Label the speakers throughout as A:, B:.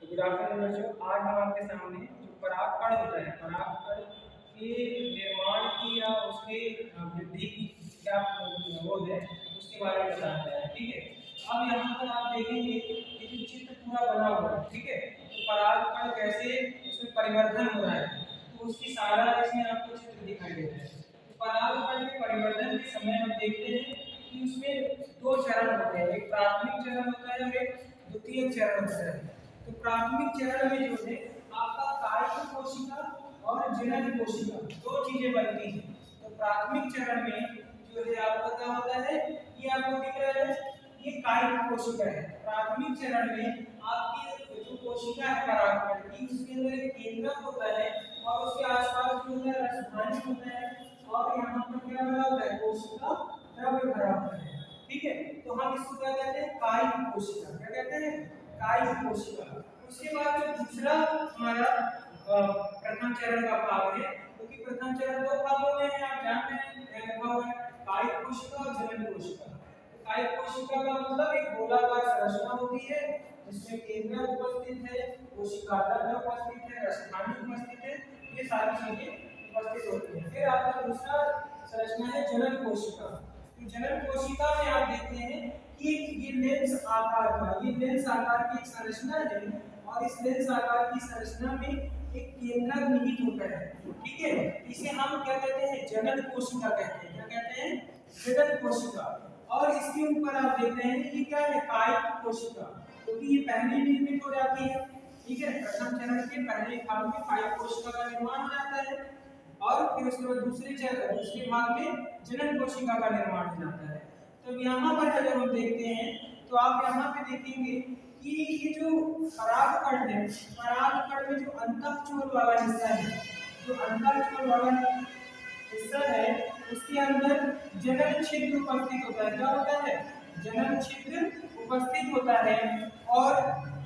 A: Good afternoon बच्चों। आज हम आपके सामने जो परागकण होता है, परागकण के निर्माण की या उसके वृद्धि की क्या वो है, उसके बारे में बताया गया है। ठीक है, अब यहाँ पर आप देखेंगे ये जो चित्र पूरा बना हुआ है, ठीक है, तो परागकण कैसे उसमें परिवर्धन हो रहा है, तो उसकी सारा इसमें आपको चित्र दिखाई देता है। तो परागकण के परिवर्तन के समय हम देखते हैं कि उसमें दो चरण होते हैं, एक प्राथमिक चरण होता है और एक द्वितीय चरण होता है। तो प्राथमिक चरण में जो है आपका कायिक कोशिका और जनन कोशिका दो चीजें बनती हैं। तो प्राथमिक चरण में जो है आपका क्या होता है, ये आपको दिख रहा है, ये कायिक कोशिका है। प्राथमिक चरण में आपकी जो कोशिका है परागकण की, उसके अंदर एक केंद्रक होता है और उसके आसपास जो है रसधानी होता है और यहाँ पर क्या भरा होता है, कोशिका द्रव्य भरा होता है। ठीक है, तो हम इसको क्या कहते हैं, कायिक कोशिका। क्या कहते हैं, कायिक कोशिका। उसके बाद जो दूसरा हमारा प्रथम चरण का भाग है, क्योंकि प्रथम चरण दो भागों में है, आप जानते हैं, लिखा हुआ है कायिक कोशिका और जनन कोशिका। तो कायिक कोशिका का मतलब एक गोलाकार संरचना होती है जिसमें केंद्रक उपस्थित है, कोशिका द्रव्य उपस्थित है, रसधानी उपस्थित है, ये सारी चीजें उपस्थित होती हैं। फिर आपका दूसरा संरचना है जनन कोशिका। तो जनन कोशिका में आप देखते हैं कि ये लेंस आकार का, ये लेंस आकार की एक संरचना है और इस लेंस आकार की संरचना में एक केंद्रक निहित होता है। ठीक है, इसे हम क्या कहते हैं, जनन कोशिका कहते हैं। क्या कहते हैं, जनन कोशिका। और इसके ऊपर आप देख रहे हैं कि क्या है, कायिक कोशिका, क्योंकि ये पहले निर्मित हो जाती है। ठीक है, प्रथम चरण के पहले भाग में कायिक कोशिका का निर्माण हो जाता है और फिर उसके बाद दूसरे भाग में जनन कोशिका का निर्माण हो जाता है। तो यहाँ पर अगर हम देखते हैं तो आप यहाँ पे देखेंगे कि ये जो परागकण है, परागकण में जो अंतःचूल वाला हिस्सा है, जो अंतःचूल वाला हिस्सा है, उसके अंदर जनन छिद्र उपस्थित होता है। क्या होता है, जनन छिद्र उपस्थित होता है और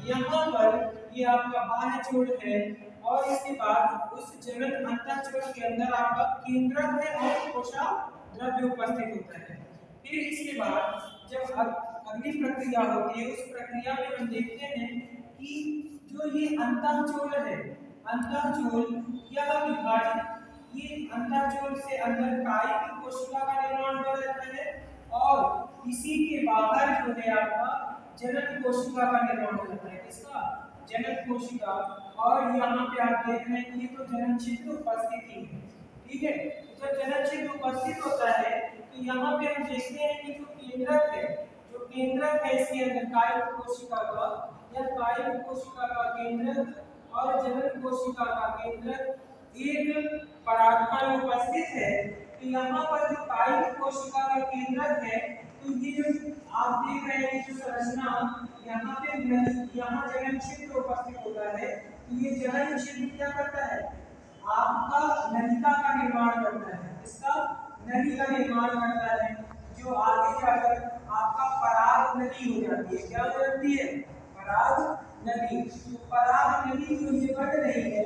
A: यहाँ पर ये आपका बाह्य चूल है और इसके बाद उस जनन अंतःचूल के अंदर आपका केंद्रक है और कोशा द्रव्य उपस्थित होता है। फिर इसके बाद जब अगली प्रक्रिया होती है, उस प्रक्रिया में हम देखते हैं कि जो ये अंतःचूल है, अंतःचूल या विभाजित, ये अंतःचूल से अंदर कायिक कोशिका का निर्माण हो जाता है और इसी के बाहर जो है आपका जनन कोशिका का निर्माण हो जाता है। किसका, जनन कोशिका। और यहाँ पे आप देख रहे हैं कि तो जनन छिद्र उपस्थित ही है। ठीक है, जब जनन छिद्र उपस्थित होता है तो यहाँ पे हम देखते हैं कि जो केंद्रक है, जो केंद्रक है इसके अंदर कायिक कोशिका का या कायिक कोशिका का केंद्रक और जनन कोशिका का केंद्रक एक परागकण उपस्थित है। तो यहाँ पर जो कायिक कोशिका का केंद्रक है, तो ये जो आप देख रहे हैं जो संरचना, यहाँ पे यहाँ जनन छिद्र उपस्थित होता है। तो ये जनन छिद्र क्या करता है, आपका नलिका का निर्माण करता है। इसका नली का निर्माण करता है जो आगे जाकर आपका पराग नली हो जाती है। क्या हो जाती है, पराग नली। तो पराग नली जो ये बढ़ रही है,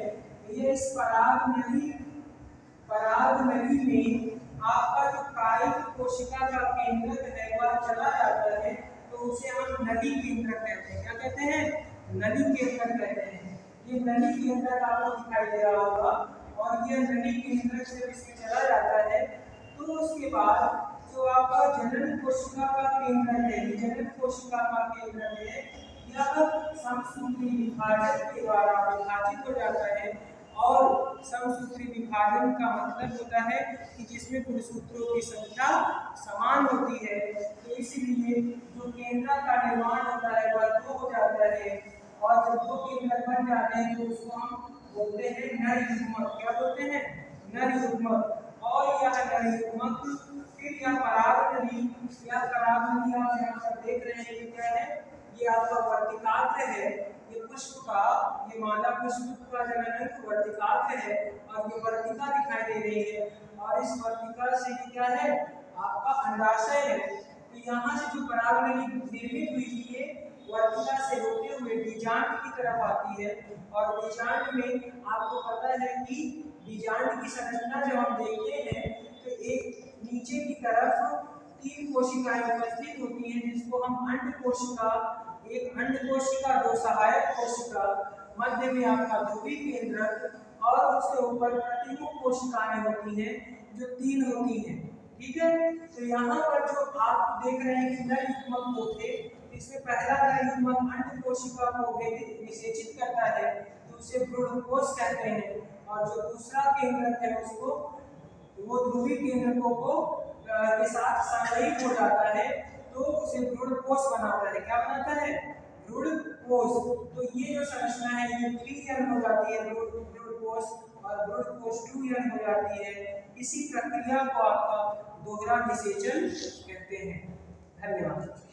A: ये इस पराग नली में आपका जो कायिक कोशिका का केंद्रक है वह चला जाता है, तो उसे हम नली केंद्रक कहते हैं। क्या कहते हैं, नली केंद्रक कहते हैं। ये नली केंद्रक आपको दिखाई दे रहा होगा और ये नली केंद्रक से इसमें चला जाता है। तो उसके बाद जो आपका जनन कोशिका का केंद्र है, जनन कोशिका का केंद्र है, यह समसूत्री विभाजन के द्वारा विभाजित हो जाता है। और समसूत्री विभाजन का मतलब होता है कि जिसमें गुणसूत्रों की संख्या समान होती है। तो इसलिए जो केंद्र का निर्माण होता है वह दो हो जाता है और जब दो केंद्र बन जाते हैं तो उसको हम बोलते हैं नर युग्मक। क्या बोलते हैं, नर युग्मक। और यह नर युग्मक फिर यह पराग नली, यह पराग नली आप यहाँ पर देख रहे हैं, ये क्या है, ये आपका वर्तिकाग्र है। ये पुष्प का, ये मादा पुष्प का जनन वर्तिकाग्र है और ये वर्तिका दिखाई दे रही है और इस वर्तिका से ये क्या है, आपका अंडाशय है। तो यहाँ से जो पराग नली निर्मित हुई थी, ये वर्तिका से होते हुए बीजांड की तरफ आती है और बीजांड में आपको पता है कि बीजांड की संरचना जब हम देखते हैं तो एक नीचे की तरफ तीन कोशिकाएं उपस्थित होती हैं जिसको हम अंड कोशिका एक अंड कोशिका, दो सहायक कोशिका, मध्य में आपका ध्रुवी केंद्रक और उसके ऊपर प्रतिमुख कोशिकाएं होती हैं जो 3 होती हैं। ठीक है, तो यहाँ पर जो आप देख रहे हैं कि नर युग्मक को थे, इसमें पहला नर युग्मक अंड कोशिका को निषेचित करता है तो उसे भ्रूण कोश कहते हैं, और जो दूसरा केंद्रक है उसको वो ध्रुवी केंद्रकों को के साथ सामयिक हो जाता है तो उसे भ्रूण कोश बनाता है। क्या बनाता है? भ्रूण कोश। तो ये जो संरचना है ये 3n हो जाती है भ्रूण कोश, और भ्रूण कोश 2n हो जाती है। इसी प्रक्रिया को आपका दोहरा निषेचन कहते हैं। धन्यवाद।